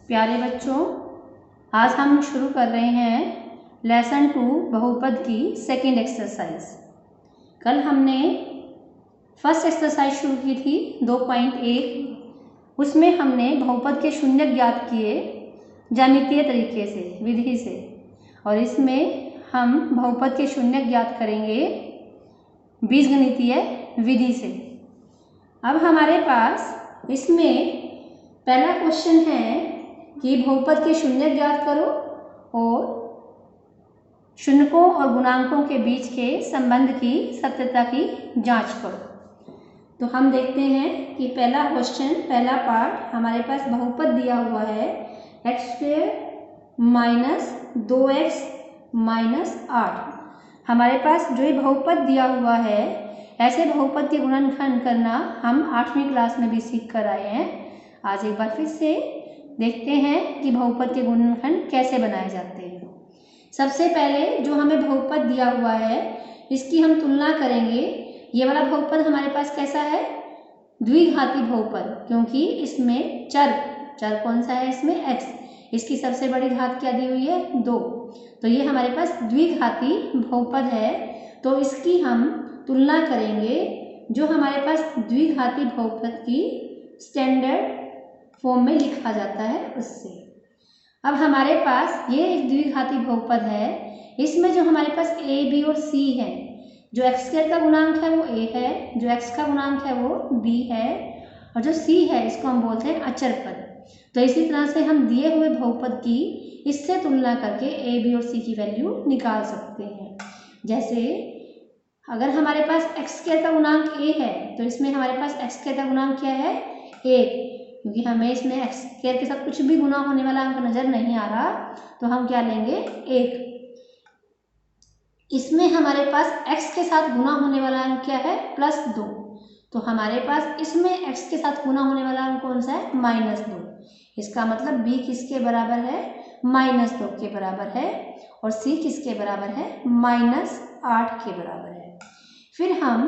प्यारे बच्चों, आज हम शुरू कर रहे हैं लेसन 2 बहुपद की सेकंड एक्सरसाइज। कल हमने फर्स्ट एक्सरसाइज शुरू की थी 2.1। उसमें हमने बहुपद के शून्य ज्ञात किए ज्यामितीय तरीके से, विधि से, और इसमें हम बहुपद के शून्य ज्ञात करेंगे बीजगणितीय विधि से। अब हमारे पास इसमें पहला क्वेश्चन है कि बहुपद के शून्य ज्ञात करो और शून्यकों और गुणांकों के बीच के संबंध की सत्यता की जांच करो। तो हम देखते हैं कि पहला क्वेश्चन, पहला पार्ट हमारे पास बहुपद दिया हुआ है x² माइनस 2x माइनस 8। हमारे पास जो ये बहुपद दिया हुआ है, ऐसे बहुपद के गुणनखंड करना हम 8वीं क्लास में भी सीख कर आए हैं। आज एक बार फिर से देखते हैं कि बहुपद के गुणनखंड कैसे बनाए जाते हैं। सबसे पहले जो हमें बहुपद दिया हुआ है इसकी हम तुलना करेंगे। ये वाला बहुपद हमारे पास कैसा है? द्विघाती बहुपद, क्योंकि इसमें चर कौन सा है? इसमें x। इसकी सबसे बड़ी घात क्या दी हुई है? 2। तो ये हमारे पास द्विघाती बहुपद है। तो इसकी हम तुलना करेंगे जो हमारे पास द्विघाती बहुपद की स्टैंडर्ड फॉर्म में लिखा जाता है उससे। अब हमारे पास ये एक द्विघाती बहुपद है। इसमें जो हमारे पास a, b और c है, जो x² का गुणांक है वो a है, जो x का गुणांक है वो b है, और जो c है इसको हम बोलते हैं अचर पद। तो इसी तरह से हम दिए हुए बहुपद की इससे तुलना करके a, b और c की वैल्यू निकाल सकते हैं। जैसे अगर हमारे पास x² का गुणांक a है तो इसमें हमारे पास x² का गुणांक क्या है? 1। क्योंकि हमें इसमें x² के साथ कुछ भी गुना होने वाला अंक नजर नहीं आ रहा, तो हम क्या लेंगे? 1। इसमें हमारे पास x के साथ गुना होने वाला अंक क्या है? +2। तो हमारे पास इसमें x के साथ गुना होने वाला अंक कौन सा है? -2। इसका मतलब b किसके बराबर है? -2 के बराबर है, और c किसके बराबर है? -8 के बराबर है। फिर हम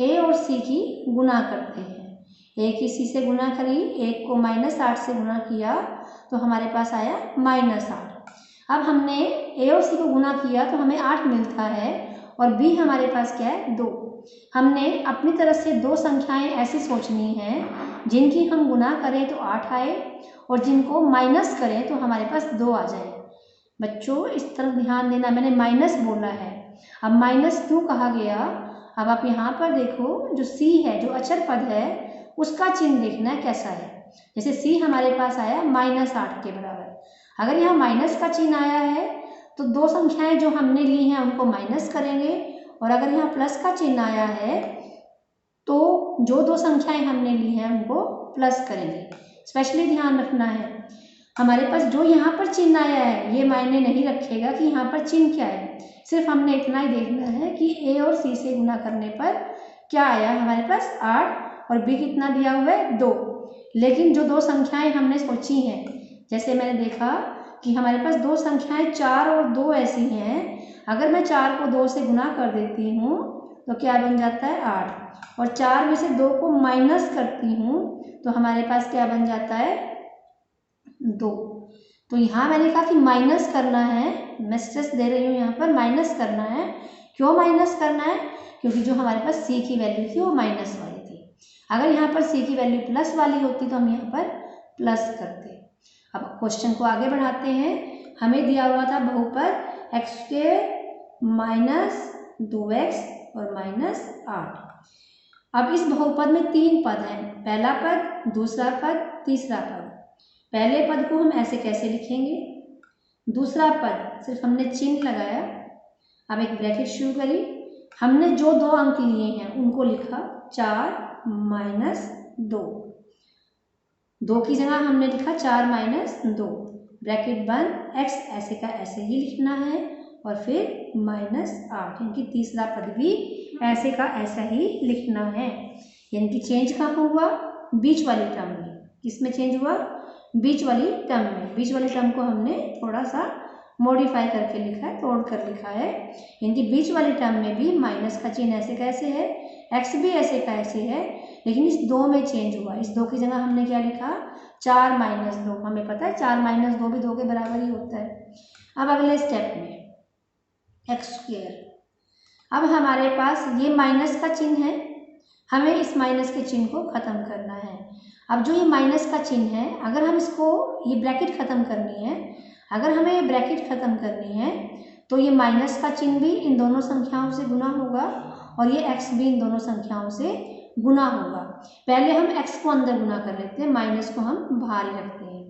a और c की गुना करते हैं। a की c से गुना करी, 1 को -8 से गुना किया तो हमारे पास आया -8। अब हमने a और c को गुना किया तो हमें 8 मिलता है, और b हमारे पास क्या है? 2। हमने अपनी तरफ से दो संख्याएं ऐसी सोचनी हैं जिनकी हम गुना करें तो 8 आए, और जिनको माइनस करें तो हमारे पास 2 आ जाए। बच्चों इस तरफ ध्यान देना, मैंने माइनस बोला है। अब माइनस क्यों कहा गया? अब आप यहाँ पर देखो, जो c है, जो अचर पद है, उसका चिन्ह देखना है कैसा है। जैसे c हमारे पास आया -8 के बराबर। अगर यहाँ माइनस का चिन्ह आया है तो दो संख्याएं जो हमने ली हैं उनको माइनस करेंगे, और अगर यहाँ प्लस का चिन्ह आया है तो जो दो संख्याएं हमने ली हैं उनको प्लस करेंगे। स्पेशली ध्यान रखना है, हमारे पास जो यहाँ पर चिन्ह आया है ये मायने नहीं रखेगा कि यहाँ पर चिन्ह क्या है। सिर्फ हमने इतना ही देखना है कि a और c से गुना करने पर क्या आया हमारे पास? 8, और b कितना दिया हुआ है? 2। लेकिन जो दो संख्याएं हमने सोची हैं, जैसे मैंने देखा कि हमारे पास दो संख्याएं 4 और 2 ऐसी हैं। अगर मैं 4 को 2 से गुना कर देती हूँ तो क्या बन जाता है? 8, और 4 में से 2 को माइनस करती हूँ तो हमारे पास क्या बन जाता है? 2। तो यहाँ मैंने कहा कि माइनस करना है, मैं स्ट्रेस दे रही हूँ यहाँ पर, माइनस करना है। क्यों माइनस करना है? क्योंकि जो हमारे पास c की वैल्यू थी वो माइनस वाली थी। अगर यहाँ पर c की वैल्यू प्लस वाली होती तो हम यहाँ पर प्लस करते। अब क्वेश्चन को आगे बढ़ाते हैं। हमें दिया हुआ था बहुपद x² माइनस 2x और -8। अब इस बहुपद में 3 पद हैं, पहला पद, दूसरा पद, तीसरा पद। पहले पद को हम ऐसे कैसे लिखेंगे? दूसरा पद सिर्फ हमने चिन्ह लगाया, अब एक ब्रैकेट शुरू करी, हमने जो 2 अंक लिए हैं उनको लिखा 4 - 2। 2 की जगह हमने लिखा 4 - 2, ब्रैकेट बंद, x ऐसे का ऐसे ही लिखना है, और फिर -8, यानी तीसरा पद भी ऐसे का ऐसा ही लिखना है। यानी कि चेंज कहाँ हुआ? बीच वाली टर्म में। किसमें चेंज हुआ? बीच वाली टर्म में। बीच वाली टर्म को हमने थोड़ा सा मॉडिफाई करके लिखा है, तोड़ कर लिखा है। यानी कि बीच वाली टर्म में भी माइनस का चिन्ह ऐसे का ऐसे है, x भी ऐसे का ऐसे है, लेकिन इस 2 में चेंज हुआ। इस 2 की जगह हमने क्या लिखा, 4 माइनस 2। हमें पता है 4 माइनस 2 भी 2 के बराबर ही होता है। अब अगले स्टेप में एक्स स्क्वायर। अब हमारे पास ये माइनस का चिन्ह है, हमें इस माइनस के चिन्ह को ख़त्म करना है। अब जो ये माइनस का चिन्ह है, अगर हम इसको, ये ब्रैकेट ख़त्म करनी है, अगर हमें ये ब्रैकेट ख़त्म करनी है तो ये माइनस का चिन्ह भी इन दोनों संख्याओं से गुना होगा और ये x भी इन दोनों संख्याओं से गुना होगा। पहले हम x को अंदर गुना कर लेते हैं, माइनस को हम बाहर ही रखते हैं।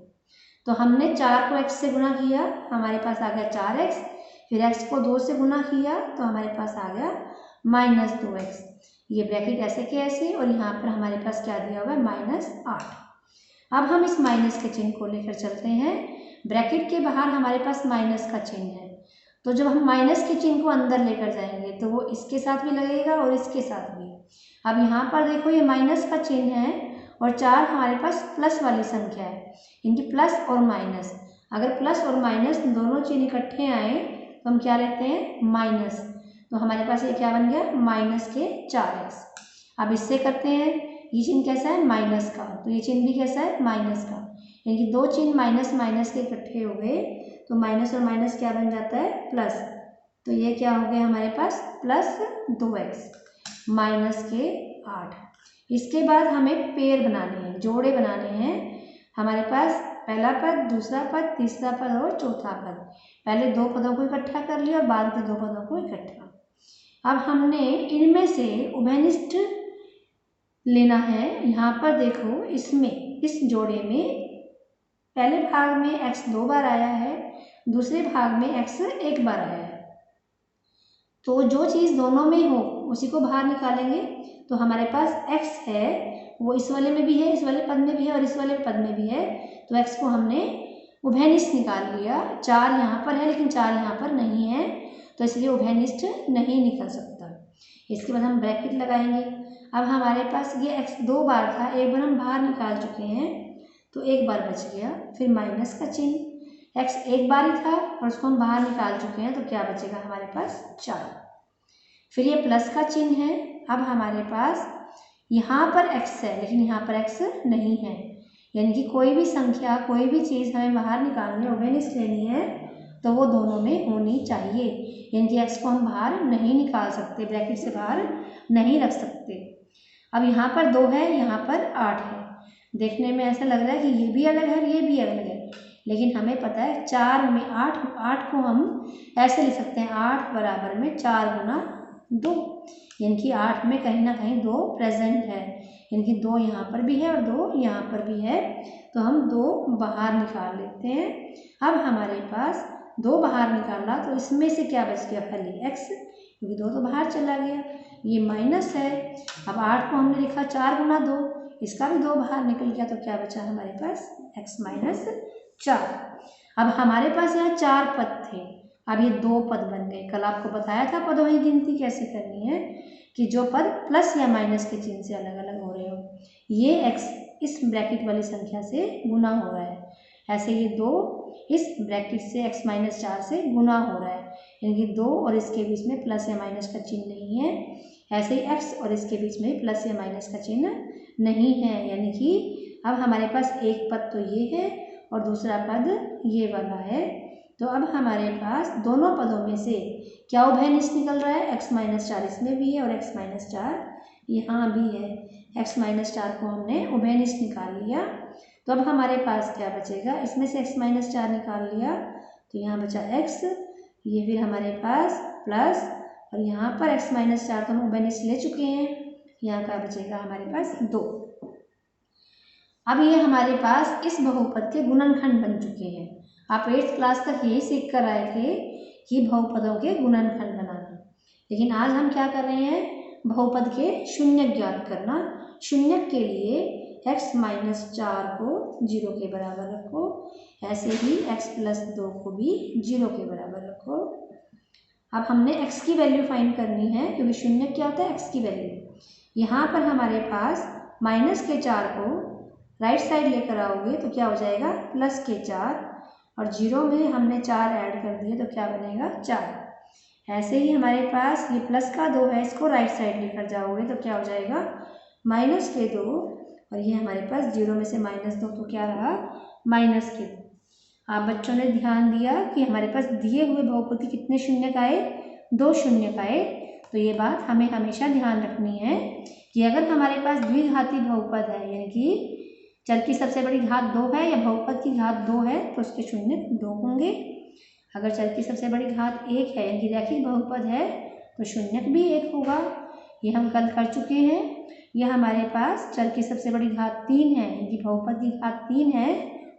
तो हमने 4 को x से गुना किया, हमारे पास आ गया 4x, फिर x को 2 से गुना किया तो हमारे पास आ गया -2x। ये ब्रैकेट ऐसे के ऐसे, और यहाँ पर हमारे पास क्या दिया हुआ है, -8। अब हम इस माइनस के चिन्ह को लेकर चलते हैं। ब्रैकेट के बाहर हमारे पास माइनस का चिन्ह है, तो जब हम माइनस के चिन्ह को अंदर लेकर जाएंगे तो वो इसके साथ भी लगेगा और इसके साथ भी। अब यहाँ पर देखो ये माइनस का चिन्ह है और 4 हमारे पास प्लस वाली संख्या है, इनकी प्लस और माइनस। अगर प्लस और माइनस दोनों चिन्ह इकट्ठे आए तो हम क्या लेते हैं, माइनस। तो हमारे पास ये क्या बन गया, माइनस के 4x। अब इससे करते हैं, ये चिन्ह कैसा है, माइनस का, तो ये चिन्ह भी कैसा है, माइनस का। यानी कि 2 चिन्ह माइनस माइनस के इकट्ठे हो गए तो माइनस और माइनस क्या बन जाता है, प्लस। तो ये क्या हो गया हमारे पास, +2x माइनस के 8। इसके बाद हमें पेयर बनाने हैं, जोड़े बनाने हैं। हमारे पास पहला पद, दूसरा पद, तीसरा पद और चौथा पद। पहले 2 पदों को इकट्ठा कर लिया और बाद के 2 पदों को इकट्ठा। अब हमने इनमें से उभयनिष्ठ लेना है। यहाँ पर देखो, इसमें, इस जोड़े में पहले भाग में x 2 बार आया है, दूसरे भाग में x 1 बार आया है। तो जो चीज़ दोनों में हो उसी को बाहर निकालेंगे। तो हमारे पास x है, वो इस वाले में भी है, इस वाले पद में भी है और इस वाले पद में भी है। तो x को हमने उभयनिष्ठ निकाल लिया। 4 यहाँ पर है लेकिन 4 यहाँ पर नहीं है, तो इसलिए उभयनिष्ठ नहीं निकल सकता। इसके बाद हम ब्रैकेट लगाएंगे। अब हमारे पास ये x 2 बार था, एक बार हम बाहर निकाल चुके हैं तो 1 बार बच गया। फिर माइनस का चिन्ह, x 1 बार ही था और उसको हम बाहर निकाल चुके हैं तो क्या बचेगा हमारे पास, 4। फिर ये प्लस का चिन्ह है। अब हमारे पास यहाँ पर x है लेकिन यहाँ पर x नहीं है, यानी कि कोई भी संख्या, कोई भी चीज़ हमें बाहर निकालनी है, उभयनिष्ठ लेनी है, तो वो दोनों में होनी चाहिए। यानी कि x को हम बाहर नहीं निकाल सकते, ब्रैकेट से बाहर नहीं रख सकते। अब यहाँ पर 2 है, यहाँ पर 8 है। देखने में ऐसा लग रहा है कि ये भी अलग है, ये भी अलग है, लेकिन हमें पता है 4 में 8 को हम ऐसे लिख सकते हैं, 8 बराबर में 4 गुना 2। यानी कि 8 में कहीं ना कहीं 2 प्रेजेंट है, यानी कि 2 यहाँ पर भी है और 2 यहाँ पर भी है। तो हम 2 बाहर निकाल लेते हैं। अब हमारे पास 2 बाहर निकाला तो इसमें से क्या बच गया, खाली x, क्योंकि 2 तो बाहर चला गया। ये माइनस है। अब 8 को हमने लिखा 4 गुना 2, इसका भी 2 बाहर निकल गया तो क्या बचा हमारे पास, x - 4। अब हमारे पास यहाँ 4 पद थे, अब ये 2 पद बन गए। कल आपको बताया था पदों की गिनती कैसे करनी है, कि जो पद प्लस या माइनस के चिन्ह से अलग अलग हो रहे हो, ये x इस ब्रैकेट वाली संख्या से गुना हो रहा है, ऐसे ये 2 इस ब्रैकेट से x - 4 से गुना हो रहा है, यानी कि 2 और इसके बीच में प्लस या माइनस का चिन्ह नहीं है। ऐसे ही x और इसके बीच में प्लस या माइनस का चिन्ह नहीं है, यानी कि अब हमारे पास एक पद तो ये है और दूसरा पद ये वाला है। तो अब हमारे पास दोनों पदों में से क्या उभयनिष्ठ निकल रहा है, x - 4 इसमें भी है और x - 4 यहाँ भी है। x - 4 को हमने उभयनिष्ठ निकाल लिया। तो अब हमारे पास क्या बचेगा, इसमें से x - 4 निकाल लिया तो यहाँ बचा x, ये फिर हमारे पास प्लस, और यहाँ पर x - 4 तो हम उभयनिष्ठ ले चुके हैं, यहाँ का बचेगा हमारे पास 2। अब ये हमारे पास इस बहुपद के गुणनखंड बन चुके हैं। आप 8th क्लास तक यही सीख कर आए थे कि बहुपदों के गुणनखंड बनाना, लेकिन आज हम क्या कर रहे हैं, बहुपद के शून्यक ज्ञात करना। शून्यक के लिए x - 4 को 0 के बराबर रखो, ऐसे ही x + 2 को भी 0 के बराबर रखो। अब हमने x की वैल्यू फाइंड करनी है, क्योंकि शून्यक क्या होता है, x की वैल्यू। यहाँ पर हमारे पास -4 को राइट साइड लेकर आओगे तो क्या हो जाएगा, +4, और 0 में हमने 4 ऐड कर दिए तो क्या बनेगा, 4। ऐसे ही हमारे पास ये प्लस का 2 है, इसको राइट साइड लेकर जाओगे तो क्या हो जाएगा, -2 और ये हमारे पास 0 में से -2 तो क्या रहा -2। आप बच्चों ने ध्यान दिया कि हमारे पास दिए हुए बहुपद कितने शून्य आए, 2 शून्य आए। तो ये बात हमें हमेशा ध्यान रखनी है कि अगर हमारे पास द्विघाती बहुपद है, यानी कि चर की सबसे बड़ी घात 2 है या बहुपद की घात 2 है, तो उसके शून्य 2 होंगे। अगर चर की सबसे बड़ी घात 1 है, यानी कि रैखिक बहुपद है, तो शून्य भी 1 होगा। ये हम कल कर चुके हैं। यह हमारे पास चर की सबसे बड़ी घात 3 है, यानी कि बहुपद की घात 3 है,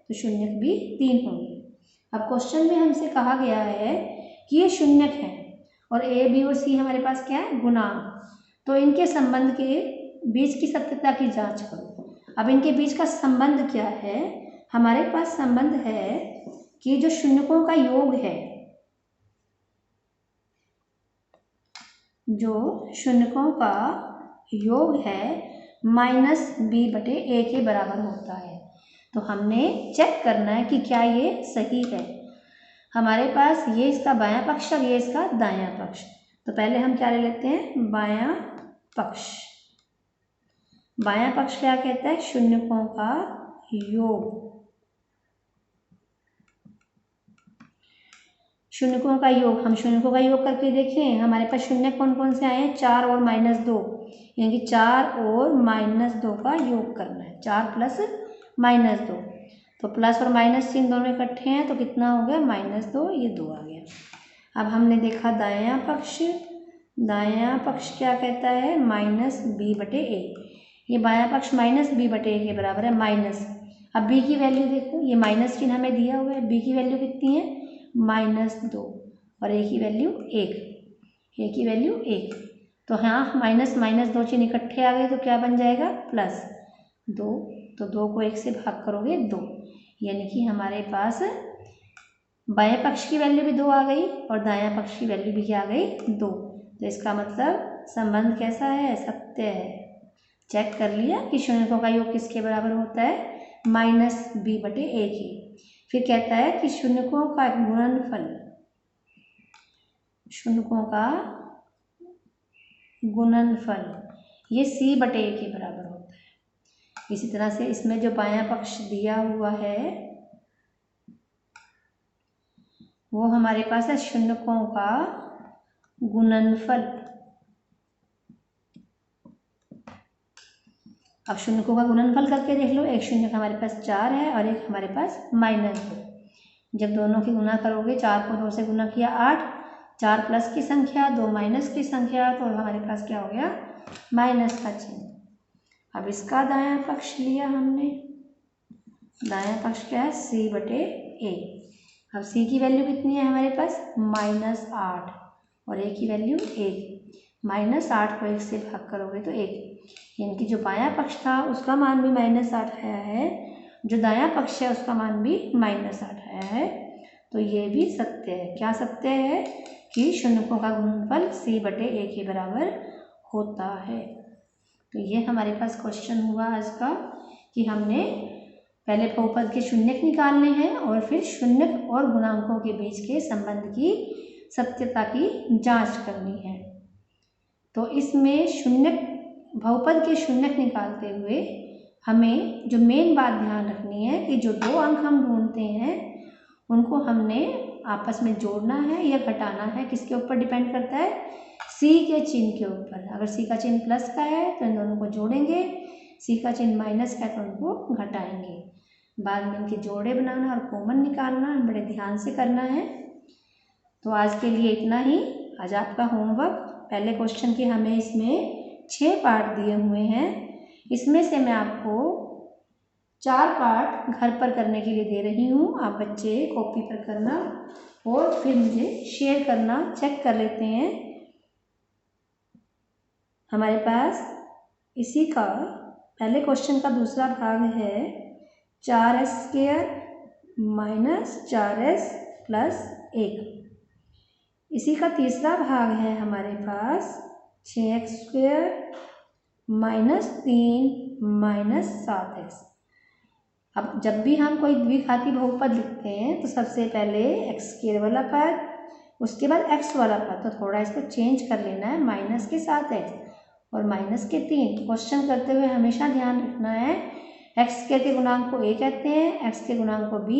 तो शून्य भी 3 होंगे। अब क्वेश्चन में हमसे कहा गया है कि ये शून्य है और ए, बी और सी हमारे पास क्या है, गुणांक। तो इनके संबंध के बीच की सत्यता की जांच करो। अब इनके बीच का संबंध क्या है, हमारे पास संबंध है कि जो शून्यकों का योग है, जो शून्यकों का योग है -b/a के बराबर होता है। तो हमने चेक करना है कि क्या ये सही है। हमारे पास ये इसका बायां पक्ष और ये इसका दायां पक्ष। तो पहले हम क्या ले लेते हैं, बायां पक्ष। बायां पक्ष क्या कहता है, शून्यकों का योग। शून्यकों का योग, हम शून्यकों का योग करके देखें। हमारे पास शून्य कौन कौन से आए हैं, 4 और -2, यानी कि 4 और -2 का योग करना है, 4 प्लस -2। तो प्लस और माइनस चिन्ह दोनों इकट्ठे हैं तो कितना हो गया, -2, ये 2 आ गया। अब हमने देखा दायां पक्ष। दायां पक्ष क्या कहता है, -b/a। ये बायां पक्ष -b/a के बराबर है, माइनस। अब b की वैल्यू देखो, ये माइनस चिन्ह हमें दिया हुआ है, b की वैल्यू कितनी है, -2 और a की वैल्यू 1। a की वैल्यू 1। तो हाँ, माइनस माइनस 2 चिन्ह इकट्ठे आ गए तो क्या बन जाएगा, +2। तो 2 को 1 से भाग करोगे 2, यानी कि हमारे पास बाएं पक्ष की वैल्यू भी 2 आ गई और दायां पक्ष की वैल्यू भी क्या आ गई, 2। तो इसका मतलब संबंध कैसा है, सत्य है। चेक कर लिया कि शून्यकों का योग किसके बराबर होता है, -b/a के। फिर कहता है कि शून्यकों का गुणनफल, शून्यकों का गुणनफल ये c/a के बराबर होता है। इसी तरह से इसमें जो बायां पक्ष दिया हुआ है वो हमारे पास है शून्यकों का गुणनफल। अब शून्यकों का गुणनफल करके देख लो, एक शून्य हमारे पास 4 है और एक हमारे पास -2। जब दोनों की गुना करोगे, 4 को 2 से गुना किया 8, 4 प्लस की संख्या 2 माइनस की संख्या, तो हमारे पास क्या हो गया, माइनस का चिन्ह। अब इसका दायां पक्ष लिया हमने, दायां पक्ष क्या है, c/a। अब c की वैल्यू कितनी है हमारे पास, -8 और a की वैल्यू 1। -8 को 1 से भाग करोगे तो 1, यानी कि जो बायां पक्ष था उसका मान भी -8 आया है, जो दायां पक्ष है उसका मान भी -8 आया है। तो ये भी सत्य है। क्या सत्य है, कि शून्यकों का गुणनफल c/a के बराबर होता है। तो ये हमारे पास क्वेश्चन हुआ आज का कि हमने पहले बहुपद के शून्यक निकालने हैं और फिर शून्यक और गुणांकों के बीच के संबंध की सत्यता की जांच करनी है। तो इसमें शून्यक, बहुपद के शून्यक निकालते हुए हमें जो मेन बात ध्यान रखनी है कि जो 2 अंक हम ढूंढते हैं उनको हमने आपस में जोड़ना है या घटाना है। किसके ऊपर डिपेंड करता है, c के चिन्ह के ऊपर। अगर c का चिन्ह प्लस का है तो इन दोनों को जोड़ेंगे, c का चिन्ह माइनस का है तो उनको घटाएंगे। बाद में इनके जोड़े बनाना और कॉमन निकालना बड़े ध्यान से करना है। तो आज के लिए इतना ही। आज आपका होमवर्क, पहले क्वेश्चन के हमें इसमें 6 पार्ट दिए हुए हैं, इसमें से मैं आपको 4 पार्ट घर पर करने के लिए दे रही हूँ। आप बच्चे कॉपी पर करना और फिर मुझे शेयर करना। चेक कर लेते हैं, हमारे पास इसी का पहले क्वेश्चन का दूसरा भाग है 4s² - 4s + 1। इसी का तीसरा भाग है हमारे पास 6x² - 3 - 7x। अब जब भी हम कोई द्विघाती बहुपद लिखते हैं तो सबसे पहले x² वाला पद, उसके बाद x वाला पद, तो थोड़ा इसको चेंज कर लेना है, माइनस के साथ x, और माइनस के 3। क्वेश्चन करते हुए हमेशा ध्यान रखना है एक्स स्क्वायर के गुणांक को a कहते हैं, एक्स के गुणांक को b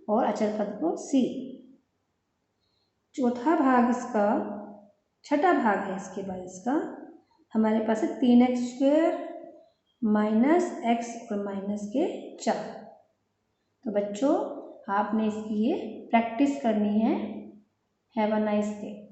और अचर पद को c। चौथा भाग इसका, छठा भाग है इसके बाद इसका हमारे पास है 3x² माइनस x और माइनस के 4। तो बच्चों आपने इसकी ये प्रैक्टिस करनी है। Have a nice day.